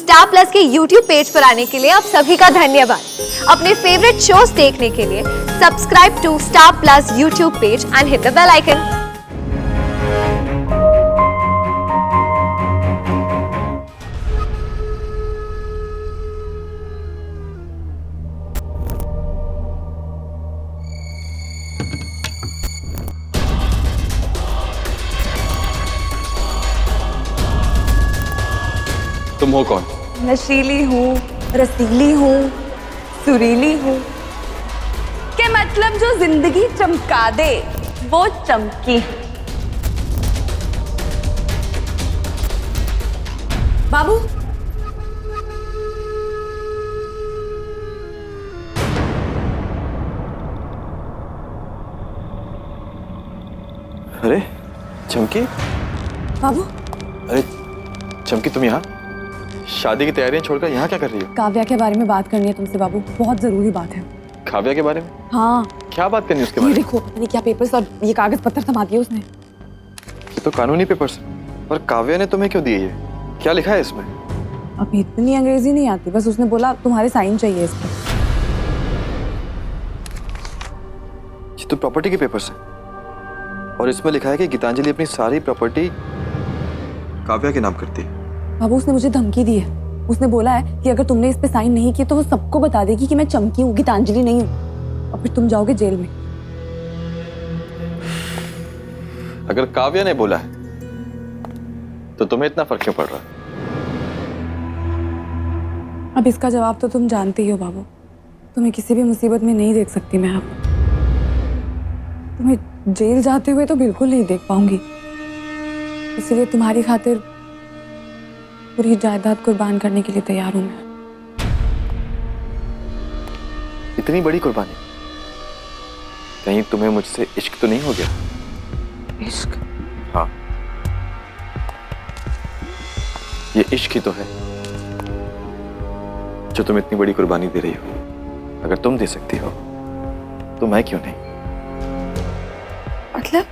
Star plus के YouTube page पर आने के लिए आप सभी का धन्यवाद। अपने फेवरेट शोज देखने के लिए subscribe to star plus YouTube page and hit the bell icon. तुम हो कौन? नशीली हूँ, रसीली हूँ, सुरीली हूँ के मतलब जो जिंदगी चमका दे वो चमकी। बाबू अरे चमकी, बाबू अरे चमकी तुम यहाँ शादी की तैयारियां छोड़कर यहाँ क्या कर रही हो? काव्या के बारे में बात करनी है तुमसे बाबू, बहुत जरूरी बात है। काव्या के बारे में? हाँ क्या बात करनी है उसके ये बारे में? देखो पता नहीं क्या पेपर्स और ये कागज पत्थर थमा दिए उसने। ये तो कानूनी पेपर्स है। पर काव्या ने तुम्हें क्यों दिए ये? क्या लिखा है इसमें? अभी इतनी अंग्रेजी नहीं आती, बस उसने बोला तुम्हारे साइन चाहिए इस पर। ये तो प्रॉपर्टी के पेपर्स है और इसमें लिखा है कि गीतांजलि अपनी सारी प्रॉपर्टी काव्या के नाम करती है। बाबू उसने मुझे धमकी दी है, उसने बोला है कि अगर तुमने इस पे साइन नहीं किए तो वो सबको बता देगी कि मैं चमकी हूँ, गीतांजलि नहीं हूँ, और फिर तुम जाओगे जेल में। अगर काव्या ने बोला है तो तुम्हें इतना फर्क क्यों पड़ रहा है? अब इसका जवाब तो तुम जानते ही हो बाबू, तुम्हें किसी भी मुसीबत में नहीं देख सकती मैं अब। तुम्हें जेल जाते हुए तो बिल्कुल नहीं देख पाऊंगी, इसलिए तुम्हारी खातिर पूरी जायदाद कुर्बान करने के लिए तैयार हूं मैं। इतनी बड़ी कुर्बानी? कहीं तुम्हें मुझसे इश्क तो नहीं हो गया? इश्क? हाँ, ये इश्क ही तो है जो तुम इतनी बड़ी कुर्बानी दे रही हो। अगर तुम दे सकती हो तो मैं क्यों नहीं? मतलब?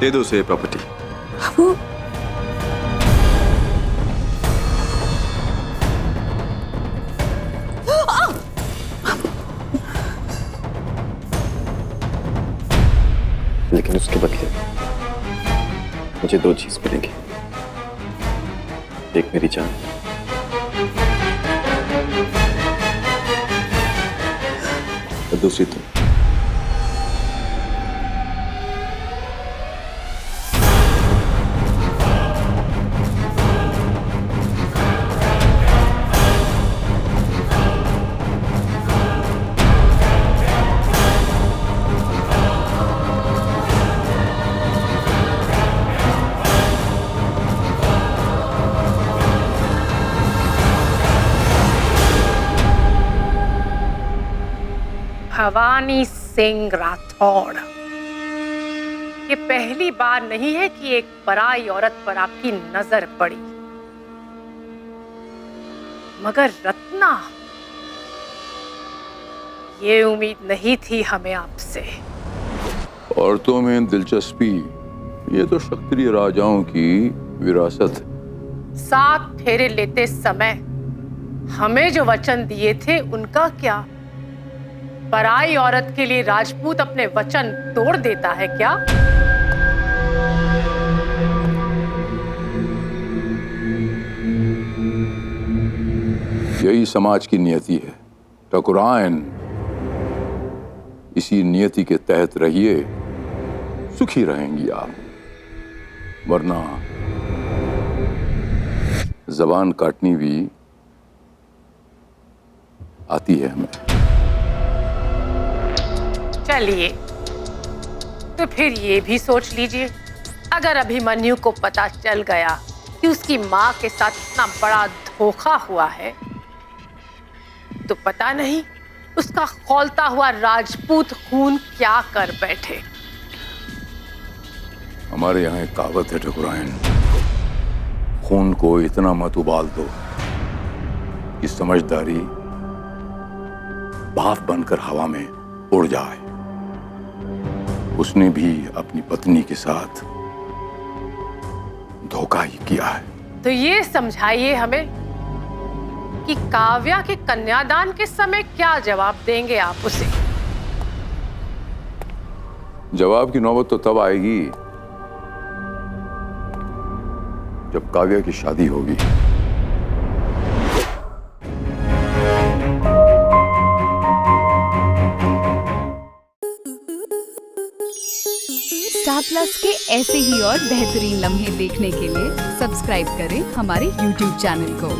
दे दो उसे प्रॉपर्टी। बाबू लेकिन उसके बदले मुझे दो चीज मिलेगी, एक मेरी जान और दूसरी तुम। भवानी सिंह राठौड़, ये पहली बार नहीं है कि एक पराई औरत पर आपकी नजर पड़ी, मगर रत्ना, ये उम्मीद नहीं थी हमें आपसे। औरतों में दिलचस्पी, ये तो क्षत्रिय राजाओं की विरासत है। 7 फेरे लेते समय हमें जो वचन दिए थे उनका क्या? पराई औरत के लिए राजपूत अपने वचन तोड़ देता है क्या? यही समाज की नियति है। ठकुराइन, इसी नियति के तहत रहिए, सुखी रहेंगी आप, वरना जबान काटनी भी आती है हमें। चलिए, तो फिर ये भी सोच लीजिए, अगर अभिमन्यु को पता चल गया कि उसकी माँ के साथ इतना बड़ा धोखा हुआ है, तो पता नहीं उसका खौलता हुआ राजपूत खून क्या कर बैठे। हमारे यहाँ एक कहावत है ठकुराइन, खून को इतना मत उबाल दो कि समझदारी भाप बनकर हवा में उड़ जाए। उसने भी अपनी पत्नी के साथ धोखा ही किया है। तो ये समझाइए हमें कि काव्या के कन्यादान के समय क्या जवाब देंगे आप उसे? जवाब की नौबत तो तब आएगी जब काव्या की शादी होगी। स्टार प्लस के ऐसे ही और बेहतरीन लम्हे देखने के लिए सब्सक्राइब करें हमारे YouTube चैनल को।